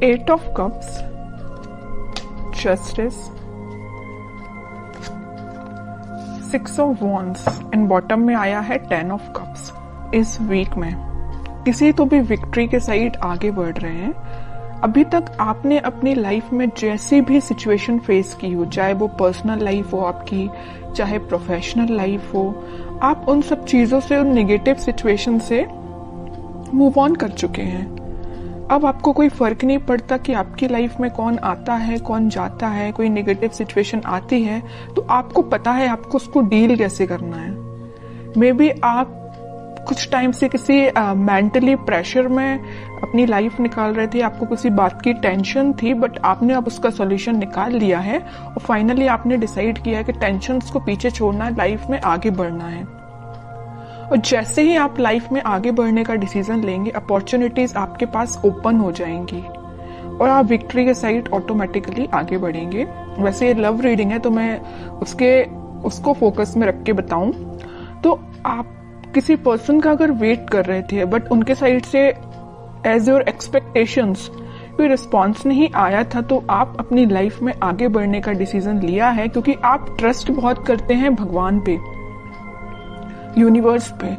8 of cups, justice, 6 of wands and bottom में आया है 10 ऑफ कप्स। इस वीक में किसी तो भी विक्ट्री के साइड आगे बढ़ रहे हैं। अभी तक आपने अपनी लाइफ में जैसी भी सिचुएशन फेस की हो, चाहे वो पर्सनल लाइफ हो आपकी, चाहे प्रोफेशनल लाइफ हो, आप उन सब चीजों से, उन नेगेटिव सिचुएशन से मूव ऑन कर चुके हैं। अब आपको कोई फर्क नहीं पड़ता कि आपकी लाइफ में कौन आता है, कौन जाता है। कोई नेगेटिव सिचुएशन आती है तो आपको पता है आपको उसको डील कैसे करना है। मे बी आप कुछ टाइम से किसी मेंटली प्रेशर में अपनी लाइफ निकाल रहे थे, आपको किसी बात की टेंशन थी, बट आपने अब उसका सॉल्यूशन निकाल लिया है और फाइनली आपने डिसाइड किया है कि टेंशन्स को पीछे छोड़ना है, लाइफ में आगे बढ़ना है। और जैसे ही आप लाइफ में आगे बढ़ने का डिसीजन लेंगे, अपॉर्चुनिटीज आपके पास ओपन हो जाएंगी और आप विक्ट्री के साइड ऑटोमेटिकली आगे बढ़ेंगे। वैसे ये लव रीडिंग है तो मैं उसको फोकस में रख के बताऊं तो आप किसी पर्सन का अगर वेट कर रहे थे बट उनके साइड से एज योर एक्सपेक्टेशंस कोई रिस्पॉन्स नहीं आया था, तो आप अपनी लाइफ में आगे बढ़ने का डिसीजन लिया है क्योंकि आप ट्रस्ट बहुत करते हैं भगवान पे, यूनिवर्स पे,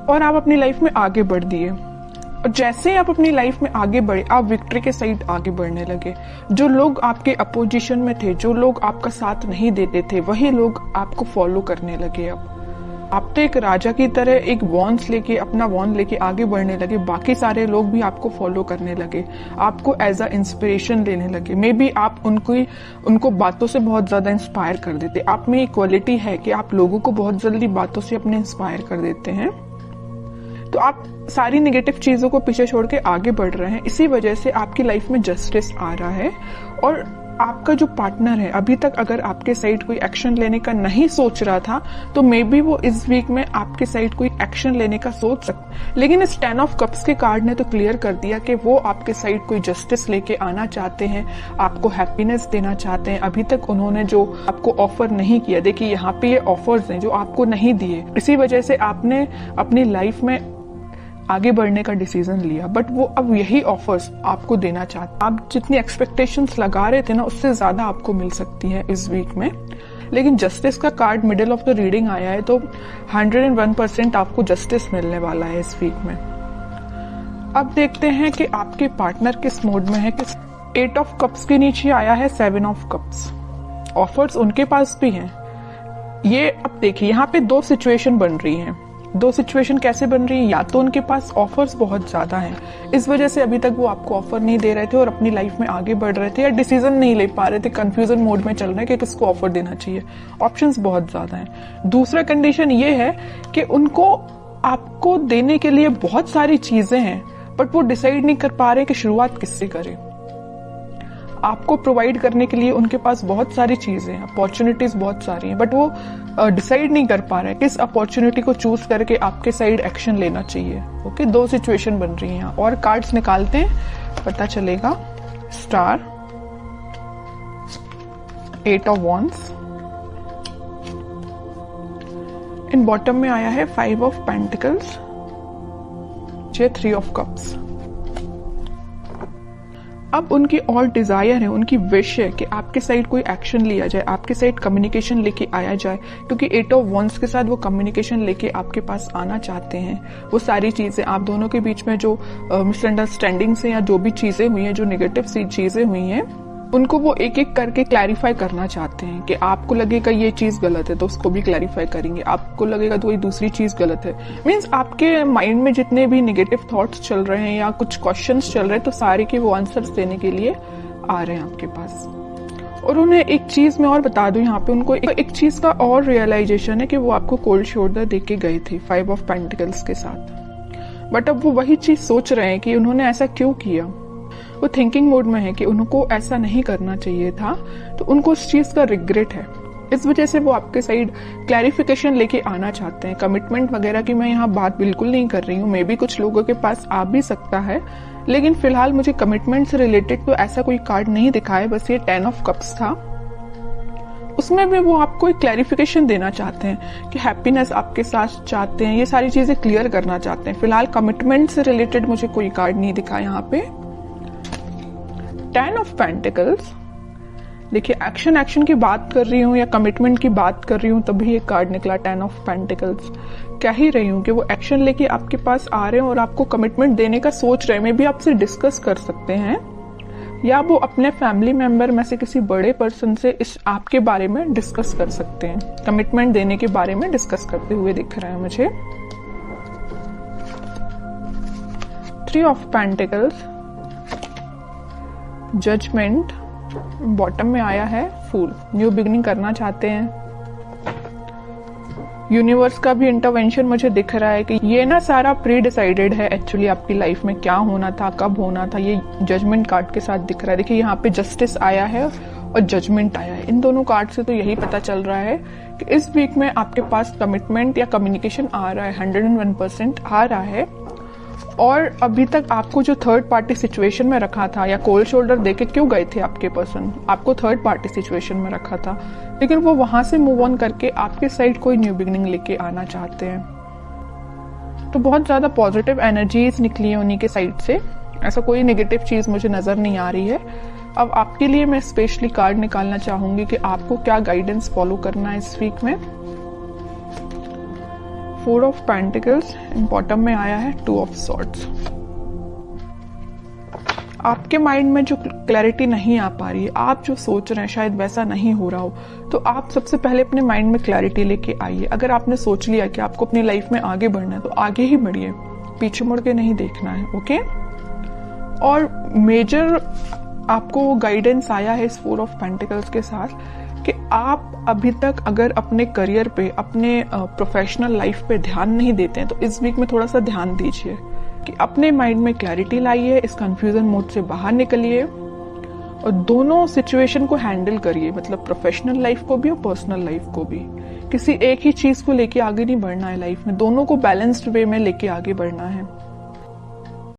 और आप अपनी लाइफ में आगे बढ़ दिए। और जैसे ही आप अपनी लाइफ में आगे बढ़े, आप विक्ट्री के साइड आगे बढ़ने लगे। जो लोग आपके अपोजिशन में थे, जो लोग आपका साथ नहीं देते थे, वही लोग आपको फॉलो करने लगे। अब आप तो एक राजा की तरह एक वॉन्स लेके, अपना वॉन्ड लेके आगे बढ़ने लगे। बाकी सारे लोग भी आपको फॉलो करने लगे, आपको एज अ इंस्पिरेशन लेने लगे। मे बी आप उनको बातों से बहुत ज्यादा इंस्पायर कर देते। आप में एक क्वालिटी है कि आप लोगों को बहुत जल्दी बातों से अपने इंस्पायर कर देते हैं। तो आप सारी नेगेटिव चीजों को पीछे छोड़ के आगे बढ़ रहे हैं। इसी वजह से आपकी लाइफ में जस्टिस आ रहा है। और आपका जो पार्टनर है, अभी तक अगर आपके साइड कोई एक्शन लेने का नहीं सोच रहा था, तो मे बी वो इस वीक में आपके साइड कोई एक्शन लेने का सोच सकता। लेकिन इस 10 ऑफ कप्स के कार्ड ने तो क्लियर कर दिया कि वो आपके साइड कोई जस्टिस लेके आना चाहते हैं, आपको हैप्पीनेस देना चाहते हैं। अभी तक उन्होंने जो आपको ऑफर नहीं किया, देखिए यहाँ पे ये ऑफर्स हैं जो आपको नहीं दिए, इसी वजह से आपने अपनी लाइफ में आगे बढ़ने का डिसीजन लिया। बट वो अब यही ऑफर्स आपको देना चाहते। आप जितनी एक्सपेक्टेशंस लगा रहे थे ना, उससे ज्यादा आपको मिल सकती है इस वीक में। लेकिन जस्टिस का card middle of the reading आया है, तो 101% आपको जस्टिस मिलने वाला है इस वीक में। अब देखते हैं कि आपके पार्टनर किस मोड में है। 8 ऑफ कप्स के नीचे आया है 7 ऑफ कप्स। ऑफर्स उनके पास भी हैं। ये अब देखिए यहाँ पे दो सिचुएशन बन रही हैं। दो सिचुएशन कैसे बन रही है? या तो उनके पास ऑफर्स बहुत ज्यादा हैं, इस वजह से अभी तक वो आपको ऑफर नहीं दे रहे थे और अपनी लाइफ में आगे बढ़ रहे थे, या डिसीजन नहीं ले पा रहे थे, कंफ्यूजन मोड में चल रहे हैं कि किसको ऑफर देना चाहिए। ऑप्शंस बहुत ज्यादा हैं। दूसरा कंडीशन ये है कि उनको आपको देने के लिए बहुत सारी चीजें हैं, बट वो डिसाइड नहीं कर पा रहे कि शुरुआत किससे करें। आपको प्रोवाइड करने के लिए उनके पास बहुत सारी चीजें हैं, अपॉर्चुनिटीज बहुत सारी हैं, बट वो डिसाइड नहीं कर पा रहे किस अपॉर्चुनिटी को चूज करके आपके साइड एक्शन लेना चाहिए। ओके, दो सिचुएशन बन रही हैं। और कार्ड्स निकालते हैं, पता चलेगा। Star, 8 of wands, in bottom में आया है 5 ऑफ पेंटिकल्स, 3 ऑफ कप्स। अब उनकी और डिजायर है, उनकी विश है कि आपके साइड कोई एक्शन लिया जाए, आपके साइड कम्युनिकेशन लेके आया जाए, क्योंकि 8 ऑफ वॉन्ड्स के साथ वो कम्युनिकेशन लेके आपके पास आना चाहते हैं। वो सारी चीजें, आप दोनों के बीच में जो मिसअंडरस्टैंडिंग्स हैं या जो भी चीजें हुई हैं, जो नेगेटिव सी चीजें हुई हैं, उनको वो एक एक करके क्लैरिफाई करना चाहते हैं। कि आपको लगेगा ये चीज गलत है तो उसको भी क्लैरिफाई करेंगे, आपको लगेगा तो ये दूसरी चीज गलत है। मीन्स आपके माइंड में जितने भी नेगेटिव थॉट्स चल रहे हैं या कुछ क्वेश्चंस चल रहे हैं, तो सारे के वो आंसर्स देने के लिए आ रहे हैं आपके पास। और उन्हें एक चीज मैं और बता दूं, यहाँ पे उनको एक चीज का और रियलाइजेशन है कि वो आपको कोल्ड शोल्डर दे के गए थे 5 ऑफ पेंटिकल्स के साथ। बट अब वो वही चीज सोच रहे हैं कि उन्होंने ऐसा क्यों किया। वो थिंकिंग मोड में है कि उनको ऐसा नहीं करना चाहिए था, तो उनको उस चीज का रिग्रेट है। इस वजह से वो आपके साइड क्लैरिफिकेशन लेके आना चाहते हैं। कमिटमेंट वगैरह की मैं यहाँ बात बिल्कुल नहीं कर रही हूँ, मे बी कुछ लोगों के पास आ भी सकता है, लेकिन फिलहाल मुझे कमिटमेंट से रिलेटेड तो ऐसा कोई कार्ड नहीं दिखा है। बस ये 10 ऑफ कप्स था, उसमें भी वो आपको एक क्लैरिफिकेशन देना चाहते हैं कि हैप्पीनेस आपके साथ चाहते हैं, ये सारी चीजें क्लियर करना चाहते हैं। फिलहाल कमिटमेंट से रिलेटेड मुझे कोई कार्ड नहीं दिखा यहाँ पे। 10 ऑफ पेंटिकल्स, देखिए एक्शन की बात कर रही हूँ या कमिटमेंट की बात कर रही हूँ तभी ये कार्ड निकला 10 ऑफ पेंटिकल्स। कह ही रही हूँ कि वो एक्शन लेके आपके पास आ रहे हैं और आपको कमिटमेंट देने का सोच रहे हैं। मे भी आपसे डिस्कस कर सकते हैं या वो अपने फैमिली मेंबर में से किसी बड़े पर्सन से इस आपके बारे में डिस्कस कर सकते हैं, कमिटमेंट देने के बारे में डिस्कस करते हुए दिख रहा है मुझे। 3 ऑफ पेंटिकल्स, जजमेंट, बॉटम में आया है फूल, न्यू बिगिनिंग करना चाहते हैं। यूनिवर्स का भी इंटरवेंशन मुझे दिख रहा है कि ये ना सारा प्री डिसाइडेड है एक्चुअली आपकी लाइफ में क्या होना था, कब होना था, ये जजमेंट कार्ड के साथ दिख रहा है। देखिए यहाँ पे जस्टिस आया है और जजमेंट आया है। इन दोनों कार्ड से तो यही पता चल रहा है कि इस वीक में आपके पास कमिटमेंट या कम्युनिकेशन आ रहा है, 101% आ रहा है। और अभी तक आपको जो थर्ड पार्टी सिचुएशन में रखा था या कोल्ड शोल्डर देके क्यों गए थे आपके पर्सन, आपको थर्ड पार्टी सिचुएशन में रखा था, लेकिन वो वहां से मूव ऑन करके आपके साइड कोई न्यू बिगिनिंग लेके आना चाहते हैं। तो बहुत ज्यादा पॉजिटिव एनर्जीज निकली है उन्हीं के साइड से, ऐसा कोई नेगेटिव चीज मुझे नजर नहीं आ रही है। अब आपके लिए मैं स्पेशली कार्ड निकालना चाहूंगी कि आपको क्या गाइडेंस फॉलो करना है इस वीक में। 4 ऑफ पेंटिकल्स, बॉटम में आया है 2 ऑफ सॉर्ड्स। आपके माइंड में जो क्लैरिटी नहीं आ पा रही है, आप जो सोच रहे हैं शायद वैसा नहीं हो रहा हो, तो आप सबसे पहले अपने माइंड में क्लैरिटी लेके आइए। अगर आपने सोच लिया कि आपको अपनी लाइफ में आगे बढ़ना है तो आगे ही बढ़िए, पीछे मुड़ के नहीं देखना है, ओके। और मेजर आपको गाइडेंस आया है इस 4 ऑफ पेंटिकल्स के साथ कि आप अभी तक अगर अपने करियर पे, अपने प्रोफेशनल लाइफ पे ध्यान नहीं देते हैं तो इस वीक में थोड़ा सा ध्यान दीजिए कि अपने माइंड में क्लैरिटी लाइए, इस कंफ्यूजन मोड से बाहर निकलिए और दोनों सिचुएशन को हैंडल करिए, मतलब प्रोफेशनल लाइफ को भी और पर्सनल लाइफ को भी। किसी एक ही चीज को लेके आगे नहीं बढ़ना है लाइफ में, दोनों को बैलेंस्ड वे में लेके आगे बढ़ना है।